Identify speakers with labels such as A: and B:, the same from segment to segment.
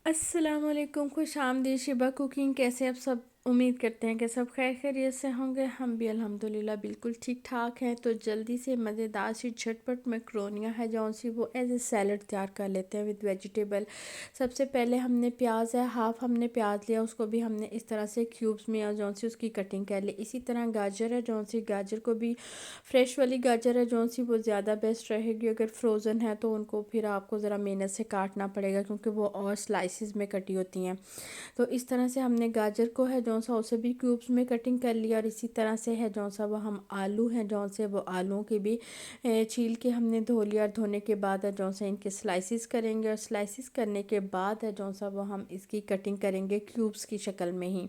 A: अस्सलाम वालेकुम, खुश आमदीद शिबा कुकिंग। कैसे आप सब? उम्मीद करते हैं कि सब खैर खैरियत से होंगे। हम भी अल्हम्दुलिल्लाह बिल्कुल ठीक ठाक हैं। तो जल्दी से मज़ेदार सी झटपट मैक्रोनियाँ है जौन सी वो एज ए सैलड तैयार कर लेते हैं विद वेजिटेबल। सबसे पहले हमने प्याज है, हाफ़ हमने प्याज लिया, उसको भी हमने इस तरह से क्यूब्स में और जौन सी उसकी कटिंग कर ली। इसी तरह गाजर है, जौन सी गाजर को भी फ्रेश वाली गाजर है जौन सी वो ज़्यादा बेस्ट रहेगी। अगर फ्रोज़न है तो उनको फिर आपको ज़रा मेहनत से काटना पड़ेगा क्योंकि वो और स्लाइसिस में कटी होती हैं। तो इस तरह से हमने गाजर को है जौन सा उसे भी क्यूब्स में कटिंग कर लिया। और इसी तरह से है जौन सा वो हम आलू हैं जौन से वो आलूओं के भी छील के हमने धो लिया। और धोने के बाद है जौन सा इनके स्लाइसिस करेंगे। और स्लाइसिस करने के बाद है जौन सा वो हम इसकी कटिंग करेंगे क्यूब्स की शक्ल में ही।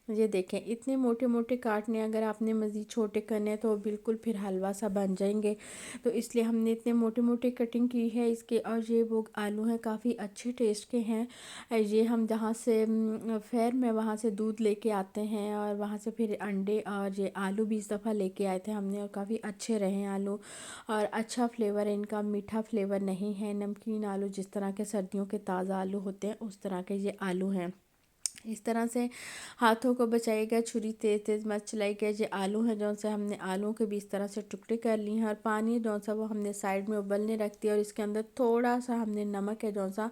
A: ये देखें, इतने मोटे मोटे काटने, अगर आपने मज़ीद छोटे करने हैं तो वो बिल्कुल फिर हलवा सा बन जाएंगे। तो इसलिए हमने इतने मोटे मोटे कटिंग की है इसके। और ये वो आलू हैं, काफ़ी अच्छे टेस्ट के हैं। ये हम जहाँ से फेयर में वहाँ से दूध लेके आते हैं और वहाँ से फिर अंडे और ये आलू भी इस दफ़ा लेके आए थे हमने। और काफ़ी अच्छे रहे हैं आलू और अच्छा फ्लेवर है इनका, मीठा फ्लेवर नहीं है। नमकीन आलू जिस तरह के सर्दियों के ताज़ा आलू होते हैं उस तरह के ये आलू हैं। इस तरह से हाथों को बचाइएगा, छुरी तेज़ तेज़ मत चलाइएगा। ये आलू है जौन से हमने आलूओं के भी इस तरह से टुकड़े कर लिए हैं। और पानी जौन सा वो हमने साइड में उबलने रख दिया। और इसके अंदर थोड़ा सा हमने नमक है जौन सा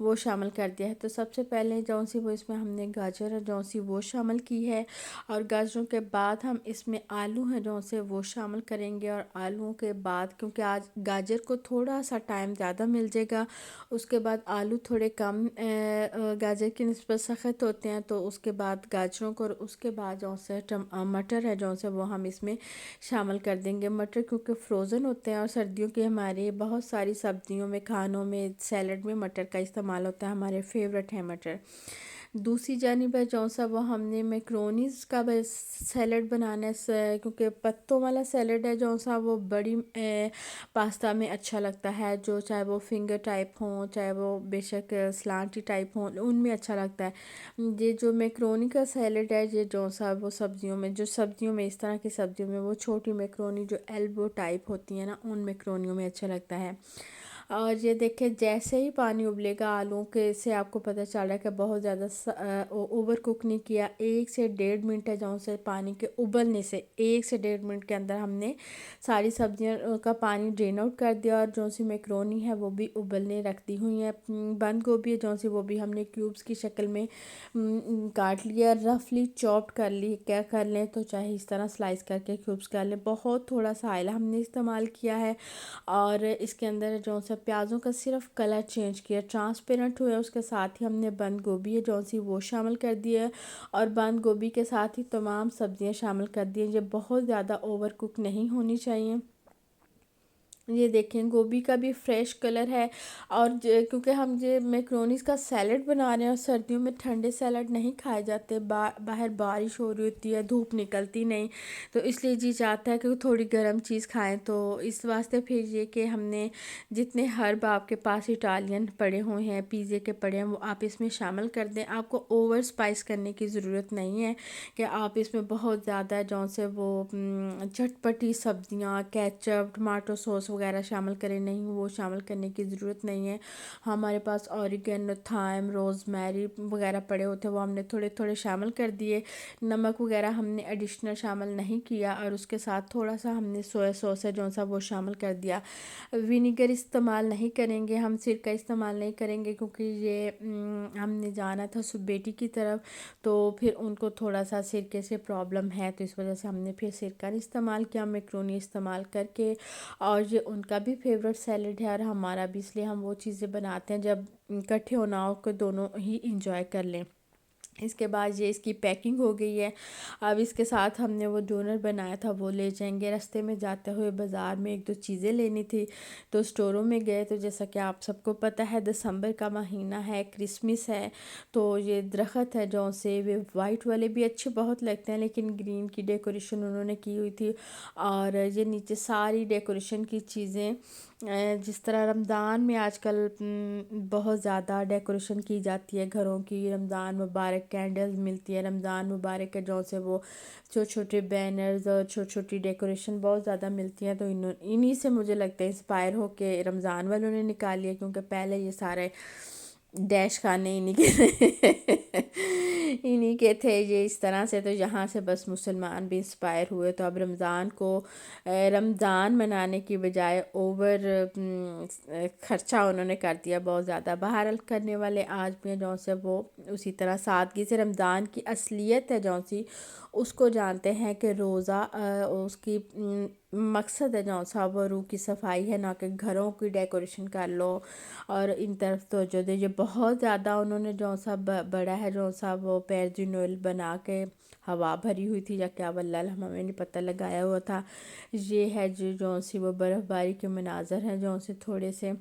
A: वो शामिल कर दिया है। तो सबसे पहले जौन सी वो इसमें हमने गाजर है जौन सी वो शामिल की है। और गाजरों के बाद हम इसमें आलू हैं जौन से वो शामिल करेंगे। और आलूओं के बाद, क्योंकि आज गाजर को थोड़ा सा टाइम ज़्यादा मिल जाएगा, उसके बाद आलू थोड़े कम गाजर की निस्बत सख्त होते हैं, तो उसके बाद गाजरों को और उसके बाद जो से मटर है जो से वो हम इसमें शामिल कर देंगे। मटर क्योंकि फ्रोज़न होते हैं और सर्दियों के हमारे बहुत सारी सब्जियों में, खानों में, सैलड में मटर का इस्तेमाल होता है। हमारे फेवरेट है मटर। दूसरी जानिब है जौन सा वो हमने मैक्रोनीज़ का बस सैलड बनाना है, क्योंकि पत्तों वाला सैलड है जौन सा वो बड़ी पास्ता में अच्छा लगता है। जो चाहे वो फिंगर टाइप हों, चाहे वो बेशक सलांटी टाइप हों, उनमें अच्छा लगता है। ये जो मैक्रोनी का सैलड है ये जौन सा वो सब्जियों में, जो सब्जियों में इस तरह की सब्जियों में वो छोटी मैक्रोनी जो एल्बो टाइप होती है ना, उन मैक्रोनियों में अच्छा लगता है। और ये देखें, जैसे ही पानी उबलेगा आलू के से आपको पता चल रहा है कि बहुत ज़्यादा ओवर कुक नहीं किया। 1 से 1.5 मिनट है जौन से पानी के उबलने से 1 से 1.5 मिनट के अंदर हमने सारी सब्जियां का पानी ड्रेन आउट कर दिया। और जो सी मैक्रोनी है वो भी उबलने रख दी हुई है। बंद गोभी है जो सी वो भी हमने क्यूब्स की शक्ल में काट लिया, रफली चॉप्ड कर ली। क्या कर लें तो चाहे इस तरह स्लाइस करके क्यूब्स कर लें। बहुत थोड़ा सा आयला हमने इस्तेमाल किया है। और इसके अंदर जो सा प्याज़ों का सिर्फ कलर चेंज किया, ट्रांसपेरेंट हुआ। उसके साथ ही हमने बंद गोभी है जो सी वो शामिल कर दिया है। और बंद गोभी के साथ ही तमाम सब्जियां शामिल कर दी हैं। ये बहुत ज़्यादा ओवर कुक नहीं होनी चाहिए। ये देखें, गोभी का भी फ्रेश कलर है। और क्योंकि हम ये मैक्रोनीस का सैलड बना रहे हैं और सर्दियों में ठंडे सैलड नहीं खाए जाते, बाहर बारिश हो रही होती है, धूप निकलती नहीं, तो इसलिए जी चाहता है कि थोड़ी गर्म चीज़ खाएं। तो इस वास्ते फिर ये कि हमने जितने हर्ब आपके पास इटालियन पड़े हुए हैं, पिज़्ज़े के पड़े हैं, वो आप इसमें शामिल कर दें। आपको ओवर स्पाइस करने की ज़रूरत नहीं है कि आप इसमें बहुत ज़्यादा जौन से वो चटपटी सब्जियां, केचप, टमाटो सॉस वगैरह शामिल करें। नहीं, वो शामिल करने की ज़रूरत नहीं है। हमारे पास ऑरिगेनो, थाइम, रोज़मेरी वगैरह पड़े होते हैं, वो हमने थोड़े थोड़े शामिल कर दिए। नमक वगैरह हमने एडिशनल शामिल नहीं किया। और उसके साथ थोड़ा सा हमने सोया सॉस है जो सा वो शामिल कर दिया। विनीगर इस्तेमाल नहीं करेंगे हम, सिरका इस्तेमाल नहीं करेंगे, क्योंकि ये हमने जाना था बेटी की तरफ, तो फिर उनको थोड़ा सा सिरके से प्रॉब्लम है, तो इस वजह से हमने फिर सिरका नहीं इस्तेमाल किया, मैक्रोनी इस्तेमाल करके। और ये उनका भी फेवरेट सैलड है और हमारा भी, इसलिए हम वो चीज़ें बनाते हैं जब इकट्ठे होना हो कि दोनों ही इंजॉय कर लें। इसके बाद ये इसकी पैकिंग हो गई है। अब इसके साथ हमने वो डोनर बनाया था वो ले जाएंगे। रास्ते में जाते हुए बाज़ार में एक दो चीज़ें लेनी थी, तो स्टोरों में गए। तो जैसा कि आप सबको पता है, दिसंबर का महीना है, क्रिसमस है, तो ये दरख्त है जो से वे वाइट वाले भी अच्छे बहुत लगते हैं, लेकिन ग्रीन की डेकोरेशन उन्होंने की हुई थी। और ये नीचे सारी डेकोरेशन की चीज़ें, जिस तरह रमज़ान में आजकल बहुत ज़्यादा डेकोरेशन की जाती है घरों की, रमज़ान मुबारक कैंडल्स मिलती है, रमज़ान मुबारक के जो से वो छोटे छोटे बैनर्स और छोटी छोटी डेकोरेशन बहुत ज़्यादा मिलती हैं। तो इन्हीं से मुझे लगता है इंस्पायर हो के रमज़ान वालों ने निकाली है, क्योंकि पहले ये सारे ڈیش کھانے انہی کے تھے یہ اس طرح سے. تو یہاں سے بس مسلمان بھی انسپائر ہوئے. تو اب رمضان کو رمضان منانے کی بجائے اوور خرچہ انہوں نے کر دیا بہت زیادہ. بہرحال کرنے والے آج بھی ہیں جو سے وہ اسی طرح سادگی سے رمضان کی اصلیت ہے جو سی اس کو جانتے ہیں کہ روزہ اس کی مقصد ہے جو سا وہ روح کی صفائی ہے، نہ کہ گھروں کی ڈیکوریشن کر لو اور ان طرف توجہ دے. یہ بہت زیادہ انہوں نے جو سا بڑا ہے جو سا وہ پیرجی نوئل بنا کے ہوا بھری ہوئی تھی یا کیا واللہ ہمیں نہیں پتہ، لگایا ہوا تھا. یہ ہے جو سی وہ برف باری کے مناظر ہیں جو سے تھوڑے سے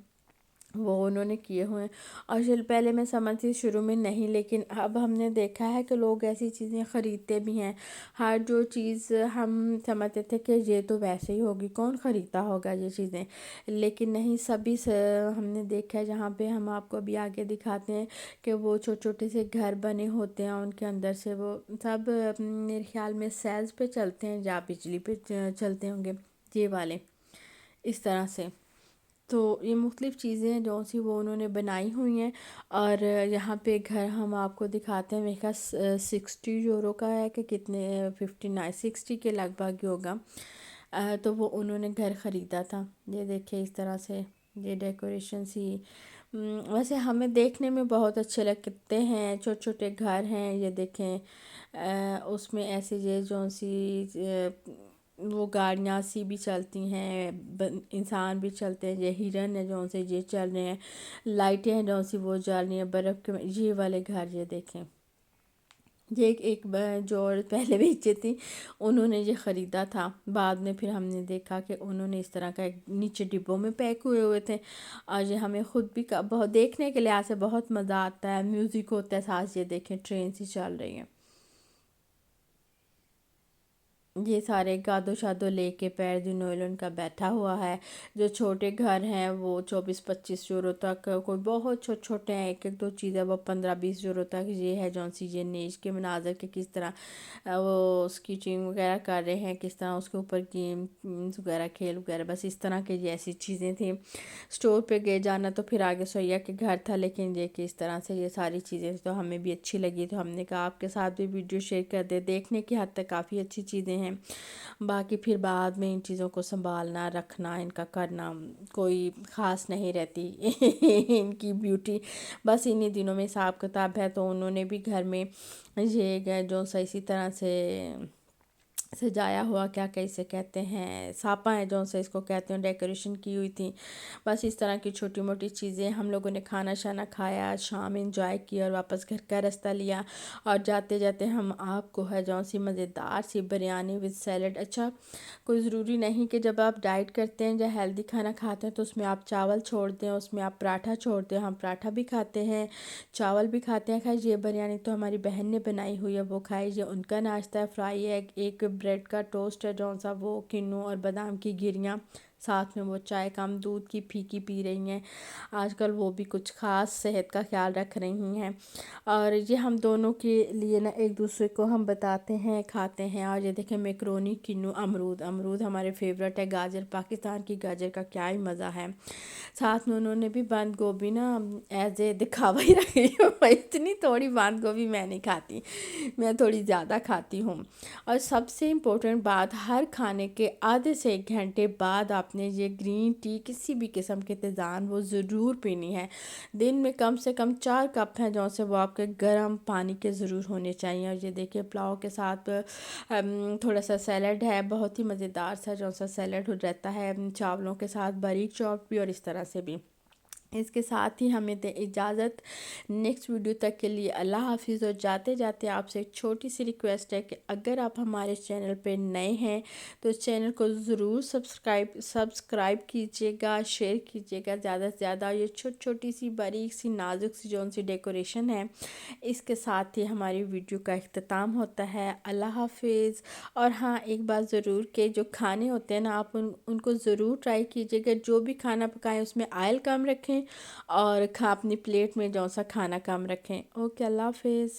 A: وہ انہوں نے کیے ہوئے ہیں. اور پہلے میں سمجھتی شروع میں نہیں، لیکن اب ہم نے دیکھا ہے کہ لوگ ایسی چیزیں خریدتے بھی ہیں. ہر جو چیز ہم سمجھتے تھے کہ یہ تو ویسے ہی ہوگی، کون خریدتا ہوگا یہ چیزیں، لیکن نہیں. سبھی ہم نے دیکھا ہے جہاں پہ ہم آپ کو ابھی آگے دکھاتے ہیں کہ وہ چھوٹے چھوٹے سے گھر بنے ہوتے ہیں، ان کے اندر سے وہ سب میرے خیال میں سیلز پہ چلتے ہیں یا بجلی پہ چلتے ہوں گے یہ والے اس طرح سے. تو یہ مختلف چیزیں ہیں جو سی وہ انہوں نے بنائی ہوئی ہیں. اور یہاں پہ گھر ہم آپ کو دکھاتے ہیں، میرے خیال 60 یورو کا ہے کہ کتنے 59 60 کے لگ بھگ ہوگا. تو وہ انہوں نے گھر خریدا تھا. یہ دیکھیں اس طرح سے یہ ڈیکوریشن سی ویسے ہمیں دیکھنے میں بہت اچھے لگتے ہیں. چھوٹے چھوٹے گھر ہیں یہ دیکھیں، اس میں ایسے یہ جو سی وہ گاڑیاں سی بھی چلتی ہیں، انسان بھی چلتے ہیں. یہ ہرن ہے جو سے یہ چل رہے ہیں، لائٹیں ہیں جو سی وہ جل رہی ہیں برف کے. یہ والے گھر یہ دیکھیں، یہ ایک جو پہلے بیچے تھی انہوں نے یہ خریدا تھا. بعد میں پھر ہم نے دیکھا کہ انہوں نے اس طرح کا ایک نیچے ڈبوں میں پیک ہوئے ہوئے تھے. اور یہ ہمیں خود بھی بہت دیکھنے کے لحاظ سے بہت مزہ آتا ہے. میوزک ہوتا ہے ساتھ، یہ دیکھیں ٹرین سی چل رہی ہیں. یہ سارے گادو شادو لے کے پیر جنوئل ان کا بیٹھا ہوا ہے. جو چھوٹے گھر ہیں وہ 24 25 یورو تک، کوئی بہت چھوٹے چھوٹے ہیں، ایک ایک دو چیزیں وہ 15 20 یورو تک. یہ ہے جون سی یہ نیچ کے مناظر کے کس طرح وہ اسکیچنگ وغیرہ کر رہے ہیں، کس طرح اس کے اوپر گیمز وغیرہ کھیل وغیرہ، بس اس طرح کے یہ ایسی چیزیں تھیں. اسٹور پہ گئے جانا تو پھر آگے سویا کے گھر تھا، لیکن یہ کہ اس طرح سے یہ ساری چیزیں تو ہمیں بھی اچھی لگی. تو ہم نے کہا آپ کے ساتھ بھی ویڈیو شیئر کر دے. دیکھنے کی حد تک کافی اچھی چیزیں ہیں، باقی پھر بعد میں ان چیزوں کو سنبھالنا رکھنا ان کا کرنا کوئی خاص نہیں رہتی. ان کی بیوٹی بس انہی دنوں میں حساب کتاب ہے. تو انہوں نے بھی گھر میں یہ گئے جو اسی طرح سے سجایا ہوا، کیا کیسے کہتے ہیں، ساپا ہے جو سے اس کو کہتے ہیں، ڈیکوریشن کی ہوئی تھی. بس اس طرح کی چھوٹی موٹی چیزیں. ہم لوگوں نے کھانا شانا کھایا، شام انجوائے کیا اور واپس گھر کا راستہ لیا. اور جاتے جاتے ہم آپ کو ہے جو سی مزیدار سی بریانی وتھ سیلڈ. اچھا کوئی ضروری نہیں کہ جب آپ ڈائٹ کرتے ہیں یا ہیلدی کھانا کھاتے ہیں تو اس میں آپ چاول چھوڑ دیں، اس میں آپ پراٹھا چھوڑ دیں. ہم پراٹھا بھی کھاتے ہیں، چاول بھی کھاتے ہیں. خیر یہ بریانی تو ہماری بہن نے بنائی ہوئی ہے، وہ کھائی. یہ ان کا ناشتہ ہے، فرائی ایگ، ایک بریڈ کا ٹوسٹ ہے جو سا وہ کنو اور بادام کی گریاں، ساتھ میں وہ چائے کم دودھ کی پھیکی پی رہی ہیں. آج کل وہ بھی کچھ خاص صحت کا خیال رکھ رہی ہیں. اور یہ ہم دونوں کے لیے نا ایک دوسرے کو ہم بتاتے ہیں کھاتے ہیں. اور یہ دیکھیں میکرونی کنو امرود. امرود ہمارے فیورٹ ہے. گاجر پاکستان کی گاجر کا کیا ہی مزہ ہے. ساتھ میں انہوں نے بھی بند گوبھی نا ایز اے دکھاوا ہی رکھی. اتنی تھوڑی بند گوبھی میں نہیں کھاتی، میں تھوڑی زیادہ کھاتی ہوں. اور سب سے امپورٹنٹ بات، ہر کھانے کے آدھے سے 1 گھنٹے بعد آپ نے یہ گرین ٹی کسی بھی قسم کے تیزان وہ ضرور پینی ہے. دن میں کم سے کم 4 کپ ہیں جو سے وہ آپ کے گرم پانی کے ضرور ہونے چاہیے. اور یہ دیکھیں پلاؤ کے ساتھ تھوڑا سا سیلڈ ہے، بہت ہی مزیدار سا جو سا سیلڈ ہو جاتا ہے چاولوں کے ساتھ، باریک چوپ بھی اور اس طرح سے بھی. اس کے ساتھ ہی ہمیں دے اجازت نیکسٹ ویڈیو تک کے لیے. اللہ حافظ. اور جاتے جاتے آپ سے ایک چھوٹی سی ریکویسٹ ہے کہ اگر آپ ہمارے چینل پہ نئے ہیں تو اس چینل کو ضرور سبسکرائب کیجیے گا، شیئر کیجیے گا زیادہ سے زیادہ. یہ چھوٹی سی باریک سی نازک سی جون سی ڈیکوریشن ہے، اس کے ساتھ ہی ہماری ویڈیو کا اختتام ہوتا ہے. اللہ حافظ. اور ہاں ایک بات ضرور کہ جو کھانے ہوتے ہیں نا آپ ان کو ضرور ٹرائی کیجیے گا. جو بھی کھانا پکائیں اس میں آئل کم رکھیں اور اپنی پلیٹ میں جو سا کھانا کم رکھیں. اوکے اللہ حافظ.